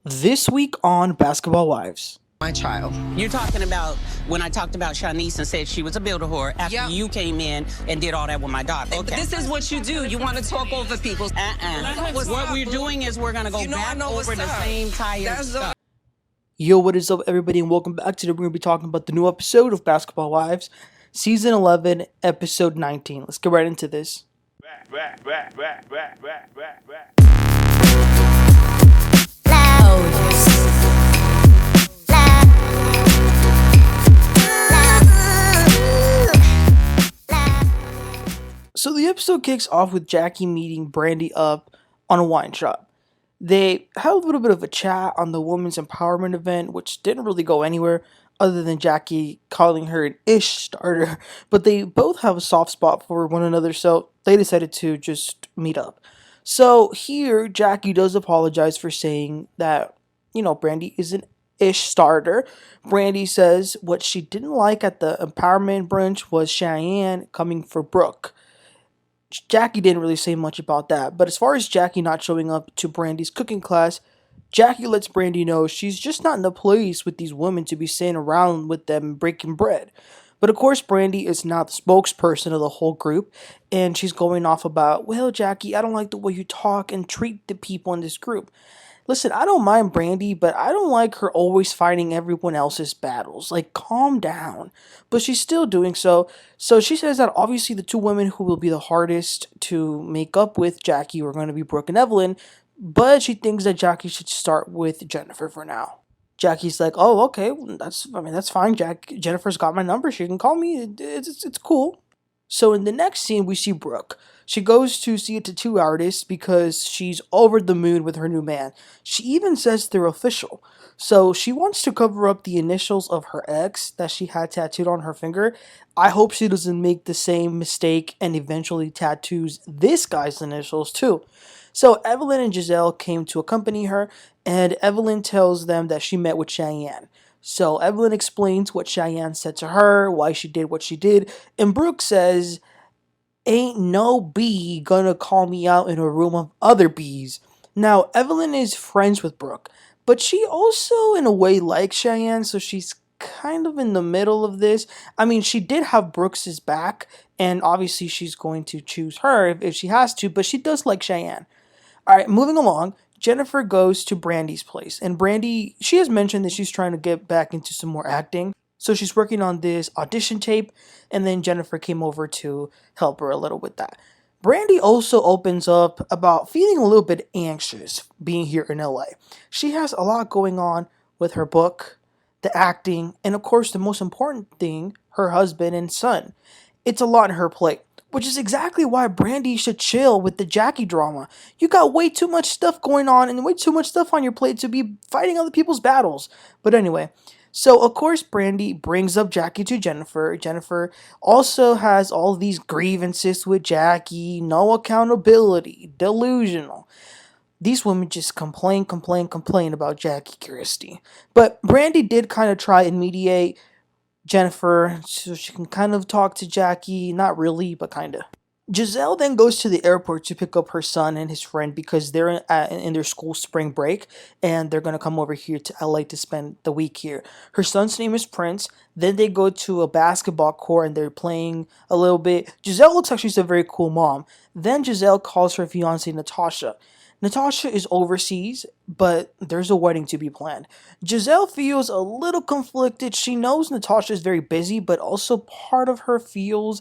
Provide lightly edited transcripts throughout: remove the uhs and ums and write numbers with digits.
This week on Basketball Wives. My child. You're talking about when I talked about Shaniece and said she was a builder whore after Yep. you came in and did all that with my daughter. But this is what you do. You want to talk over people. What we're doing is we're going to go back over the same tired stuff. Yo, what is up, everybody, and welcome back. Today we're going to be talking about the new episode of Basketball Wives, Season 11, Episode 19. Let's get right into this. So the episode kicks off with Jackie meeting Brandy up on a wine shop. They had a little bit of a chat on the women's empowerment event, which didn't really go anywhere other than Jackie calling her an ish starter. But they both have a soft spot for one another, so they decided to just meet up. So here, Jackie does apologize for saying that, Brandy is an ish starter. Brandy says what she didn't like at the empowerment brunch was Cheyenne coming for Brooke. Jackie didn't really say much about that, but as far as Jackie not showing up to Brandy's cooking class, Jackie lets Brandy know she's just not in the place with these women to be sitting around with them breaking bread. But of course, Brandy is not the spokesperson of the whole group, and she's going off about, well, Jackie, I don't like the way you talk and treat the people in this group. Listen, I don't mind Brandy, but I don't like her always fighting everyone else's battles. Like, calm down. But she's still doing so. So she says that obviously the two women who will be the hardest to make up with Jackie are going to be Brooke and Evelyn, but she thinks that Jackie should start with Jennifer for now. Jackie's like, oh, okay, that's fine. Jennifer's got my number. She can call me. It's cool. So in the next scene, we see Brooke. She goes to see a tattoo artist because she's over the moon with her new man. She even says they're official. So she wants to cover up the initials of her ex that she had tattooed on her finger. I hope she doesn't make the same mistake and eventually tattoos this guy's initials too. So Evelyn and Jac'Eil came to accompany her, and Evelyn tells them that she met with Cheyenne. So Evelyn explains what Cheyenne said to her, why she did what she did, and Brooke says, ain't no bee gonna call me out in a room of other bees. Now, Evelyn is friends with Brooke, but she also, in a way, likes Cheyenne, so she's kind of in the middle of this. I mean, she did have Brooks' back, and obviously she's going to choose her if she has to, but she does like Cheyenne. Alright, moving along, Jennifer goes to Brandy's place, and Brandy, she has mentioned that she's trying to get back into some more acting. So she's working on this audition tape, and then Jennifer came over to help her a little with that. Brandy also opens up about feeling a little bit anxious being here in LA. She has a lot going on with her book, the acting, and of course the most important thing, her husband and son. It's a lot on her plate, which is exactly why Brandy should chill with the Jackie drama. You got way too much stuff going on and way too much stuff on your plate to be fighting other people's battles. But anyway, so, of course, Brandy brings up Jackie to Jennifer. Jennifer also has all these grievances with Jackie, no accountability, delusional. These women just complain about Jackie Christie. But Brandy did kind of try and mediate Jennifer so she can kind of talk to Jackie. Not really, but kind of. Jac'Eil then goes to the airport to pick up her son and his friend because they're in their school spring break and they're going to come over here to LA to spend the week here. Her son's name is Prince. Then they go to a basketball court and they're playing a little bit. Jac'Eil looks like she's a very cool mom. Then Jac'Eil calls her fiance Natasha. Natasha is overseas, but there's a wedding to be planned. Jac'Eil feels a little conflicted. She knows Natasha is very busy, but also part of her feels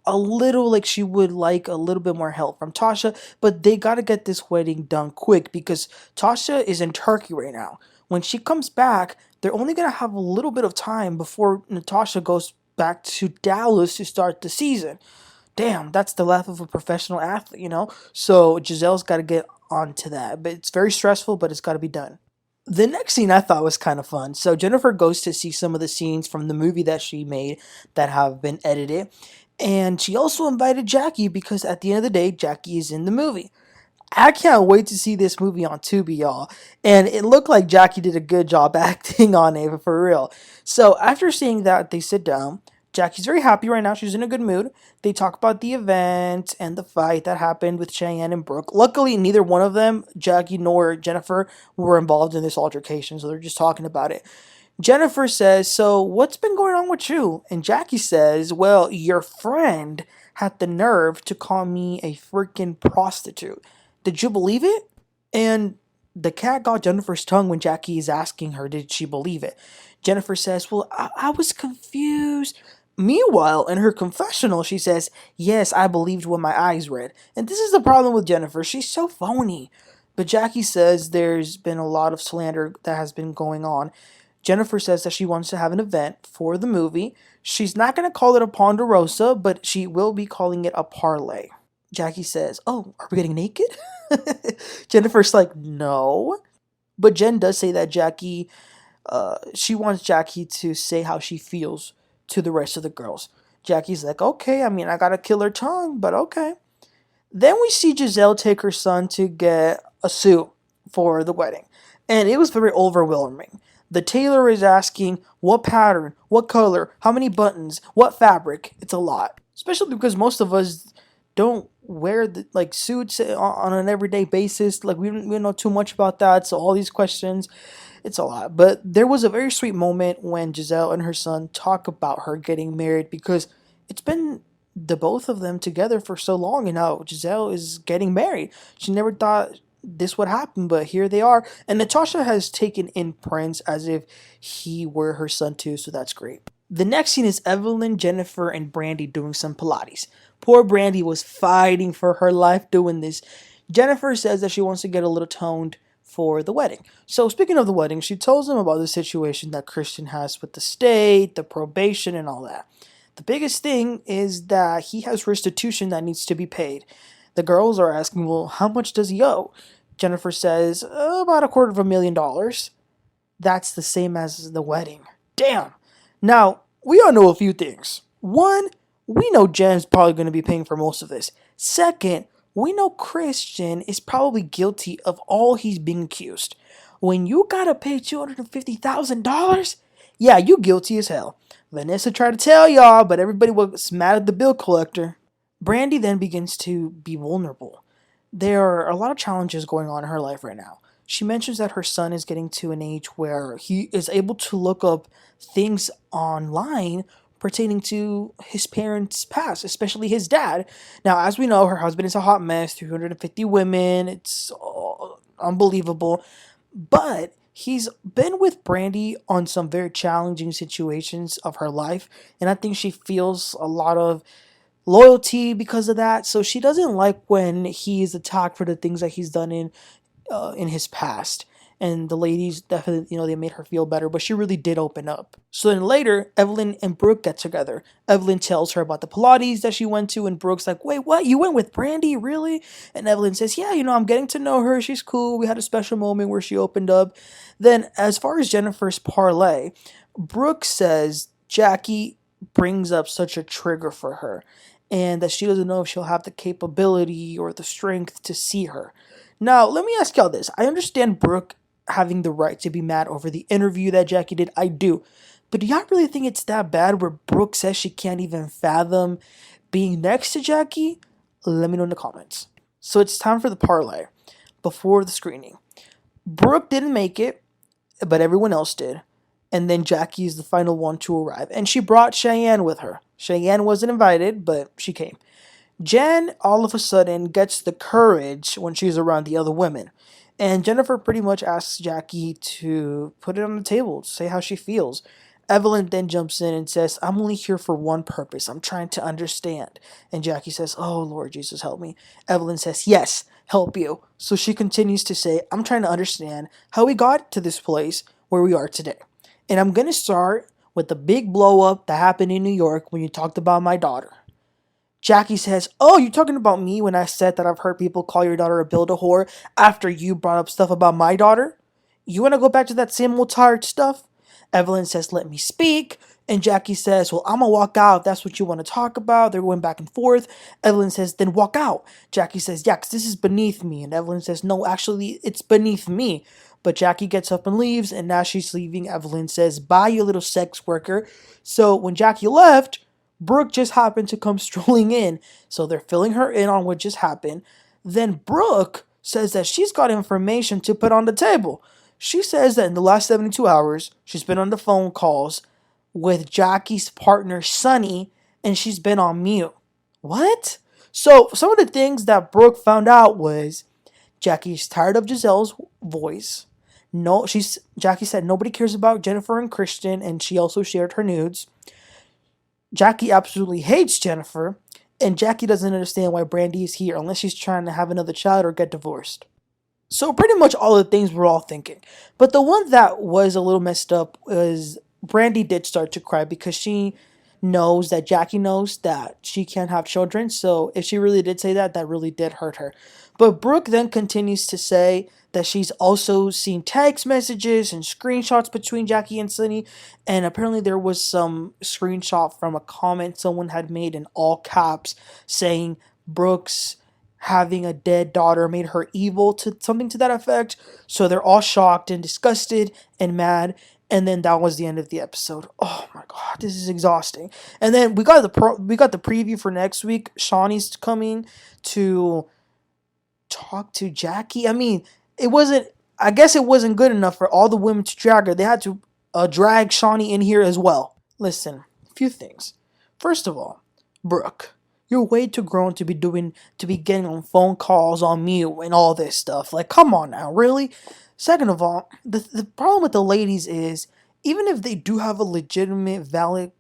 a little like she would like a little bit more help from Tasha, but they gotta get this wedding done quick because Tasha is in Turkey right now. When she comes back, they're only gonna have a little bit of time before Natasha goes back to Dallas to start the season. Damn, that's the life of a professional athlete. So Jac'Eil's gotta get onto that, but it's very stressful, but it's gotta be done. The next scene I thought was kind of fun. So Jennifer goes to see some of the scenes from the movie that she made that have been edited. And she also invited Jackie because at the end of the day, Jackie is in the movie. I can't wait to see this movie on Tubi, y'all. And it looked like Jackie did a good job acting on it, for real. So after seeing that, they sit down. Jackie's very happy right now. She's in a good mood. They talk about the event and the fight that happened with Cheyenne and Brooke. Luckily, neither one of them, Jackie nor Jennifer, were involved in this altercation, so they're just talking about it. Jennifer says, "So, what's been going on with you?" And Jackie says, "Well, your friend had the nerve to call me a freaking prostitute. Did you believe it?" And the cat got Jennifer's tongue when Jackie is asking her, did she believe it? Jennifer says, "Well, I was confused." Meanwhile, in her confessional, she says, "Yes, I believed what my eyes read." And this is the problem with Jennifer. She's so phony. But Jackie says there's been a lot of slander that has been going on. Jennifer says that she wants to have an event for the movie. She's not going to call it a Ponderosa, but she will be calling it a parlay. Jackie says, "Oh, are we getting naked?" Jennifer's like, "No." But Jen does say that she wants Jackie to say how she feels to the rest of the girls. Jackie's like, "Okay, I mean, I gotta kill her tongue, but okay." Then we see Jac'Eil take her son to get a suit for the wedding. And it was very overwhelming. The tailor is asking what pattern, what color, how many buttons, what fabric. It's a lot. Especially because most of us don't wear suits on an everyday basis. Like we don't know too much about that. So all these questions, it's a lot. But there was a very sweet moment when Jac'Eil and her son talk about her getting married, because it's been the both of them together for so long, and now Jac'Eil is getting married. She never thought this would happen, but here they are. And Natasha has taken in Prince as if he were her son too, so that's great. The next scene is Evelyn, Jennifer, and Brandy doing some Pilates. Poor Brandy was fighting for her life doing this. Jennifer says that she wants to get a little toned for the wedding. So speaking of the wedding, she tells them about the situation that Christian has with the state, the probation, and all that. The biggest thing is that he has restitution that needs to be paid. The girls are asking, well, how much does he owe? Jennifer says, about $250,000. That's the same as the wedding. Damn. Now, we all know a few things. One, we know Jen's probably going to be paying for most of this. Second, we know Christian is probably guilty of all he's being accused. When you gotta pay $250,000, yeah, you guilty as hell. Vanessa tried to tell y'all, but everybody was mad at the bill collector. Brandy then begins to be vulnerable. There are a lot of challenges going on in her life right now. She mentions that her son is getting to an age where he is able to look up things online pertaining to his parents' past, especially his dad. Now, as we know, her husband is a hot mess, 350 women, it's unbelievable. But he's been with Brandy on some very challenging situations of her life, and I think she feels a lot of loyalty because of that. So she doesn't like when he is attacked for the things that he's done in his past. And the ladies definitely, they made her feel better, but she really did open up. So then later, Evelyn and Brooke get together. Evelyn tells her about the Pilates that she went to, and Brooke's like, "Wait, what? You went with Brandy? Really?" And Evelyn says, "Yeah, I'm getting to know her. She's cool. We had a special moment where she opened up." Then, as far as Jennifer's parlay, Brooke says Jackie brings up such a trigger for her, and that she doesn't know if she'll have the capability or the strength to see her. Now, let me ask y'all this. I understand Brooke having the right to be mad over the interview that Jackie did. I do. But do y'all really think it's that bad where Brooke says she can't even fathom being next to Jackie? Let me know in the comments. So it's time for the parlay before the screening. Brooke didn't make it, but everyone else did. And then Jackie is the final one to arrive. And she brought Cheyenne with her. Cheyenne wasn't invited, but she came. Jen, all of a sudden, gets the courage when she's around the other women. And Jennifer pretty much asks Jackie to put it on the table, to say how she feels. Evelyn then jumps in and says, "I'm only here for one purpose. I'm trying to understand." And Jackie says, "Oh, Lord Jesus, help me." Evelyn says, "Yes, help you." So she continues to say, "I'm trying to understand how we got to this place where we are today. And I'm going to start with the big blow up that happened in New York when you talked about my daughter." Jackie says, "Oh, you're talking about me when I said that I've heard people call your daughter a build-a-whore after you brought up stuff about my daughter? You want to go back to that same old tired stuff?" Evelyn says, "Let me speak." And Jackie says, "Well, I'm going to walk out if that's what you want to talk about." They're going back and forth. Evelyn says, "Then walk out." Jackie says, "Yeah, because this is beneath me." And Evelyn says, "No, actually, it's beneath me." But Jackie gets up and leaves, and as she's leaving, Evelyn says, "Bye, you little sex worker." So when Jackie left, Brooke just happened to come strolling in, so they're filling her in on what just happened. Then Brooke says that she's got information to put on the table. She says that in the last 72 hours, she's been on the phone calls with Jac'Eil's partner, Shaunie, and she's been on mute. What? So, some of the things that Brooke found out was Jac'Eil's tired of Giselle's voice. No, Jac'Eil said nobody cares about Jennifer and Christian, and she also shared her nudes. Jac'Eil absolutely hates Jennifer, and Jac'Eil doesn't understand why Brandy is here unless she's trying to have another child or get divorced. So pretty much all the things we're all thinking. But the one that was a little messed up was Brandy did start to cry because she knows that Jac'Eil knows that she can't have children. So if she really did say that, that really did hurt her. But Brooke then continues to say that she's also seen text messages and screenshots between Jac'Eil and Sunny. And apparently there was some screenshot from a comment someone had made in all caps saying Brooke's having a dead daughter made her evil, to something to that effect. So they're all shocked and disgusted and mad. And then that was the end of the episode. Oh my god, this is exhausting. And then we got the preview for next week. Shaunie's coming to talk to Jac'Eil. I mean, it wasn't. I guess it wasn't good enough for all the women to drag her. They had to drag Shaunie in here as well. Listen, a few things. First of all, Brooke, you're way too grown to be getting on phone calls on mute and all this stuff. Like, come on now, really? Second of all, the problem with the ladies is, even if they do have a legitimate, valid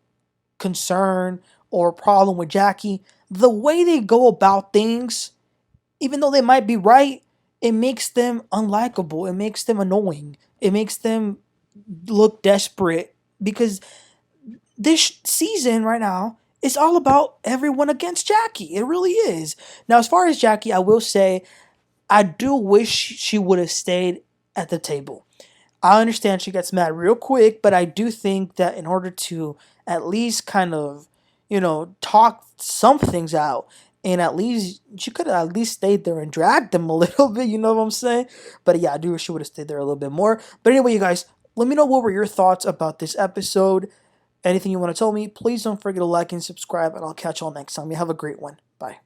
concern or problem with Jac'Eil, the way they go about things, even though they might be right, it makes them unlikable. It makes them annoying. It makes them look desperate, because this season right now, it's all about everyone against Jac'Eil. It really is. Now, as far as Jac'Eil, I will say, I do wish she would have stayed at the table. I understand she gets mad real quick, but I do think that in order to at least kind of, talk some things out, and at least she could have at least stayed there and dragged them a little bit, you know what I'm saying? But yeah, I do wish she would have stayed there a little bit more. But anyway, you guys, let me know what were your thoughts about this episode. Anything you want to tell me, please don't forget to like and subscribe, and I'll catch y'all next time. You have a great one. Bye.